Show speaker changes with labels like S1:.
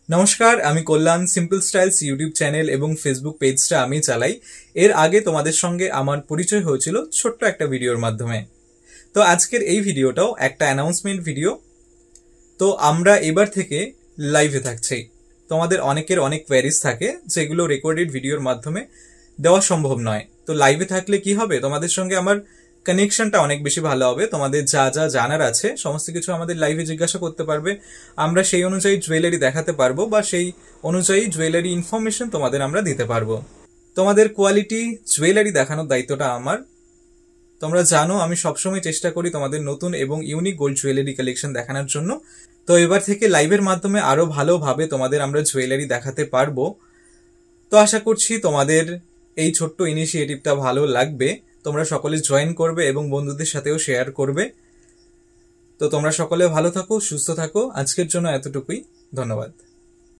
S1: নমস্কার, আমি কল্যাণ। Simple styles YouTube channel এবং ফেসবুক পেজটা আমি চালাই। এর আগে তোমাদের সঙ্গে আমার পরিচয় হয়েছিল ছোট্ট একটা ভিডিওর মাধ্যমে। তো আজকের এই ভিডিওটাও একটা অ্যানাউন্সমেন্ট ভিডিও। তো আমরা এবার থেকে লাইভে থাকছি। তোমাদের অনেকের অনেক কোয়ারিজ থাকে যেগুলো রেকর্ডেড ভিডিওর মাধ্যমে দেওয়া সম্ভব নয়। তো লাইভে থাকলে কি হবে, তোমাদের সঙ্গে আমার কানেকশনটা অনেক বেশি ভালো হবে। তোমাদের যা যা জানার আছে সমস্ত কিছু আমাদের লাইভে জিজ্ঞাসা করতে পারবে। আমরা সেই অনুযায়ী জুয়েলারি দেখাতে পারবো বা সেই অনুযায়ী জুয়েলারি ইনফরমেশন তোমাদের আমরা দিতে পারবো। তোমাদের কোয়ালিটি জুয়েলারি দেখানোর দায়িত্বটা আমার। তোমরা জানো আমি সবসময় চেষ্টা করি তোমাদের নতুন এবং ইউনিক গোল্ড জুয়েলারি কালেকশন দেখানোর জন্য। তো এবার থেকে লাইভের মাধ্যমে আরো ভালোভাবে তোমাদের আমরা জুয়েলারি দেখাতে পারবো। তো আশা করছি তোমাদের এই ছোট্ট ইনিশিয়েটিভটা ভালো লাগবে। তোমরা সকলে জয়েন করবে এবং বন্ধুদের সাথেও শেয়ার করবে। তো তোমরা সকলে ভালো থাকো, সুস্থ থাকো। আজকের জন্য এতটুকুই। ধন্যবাদ।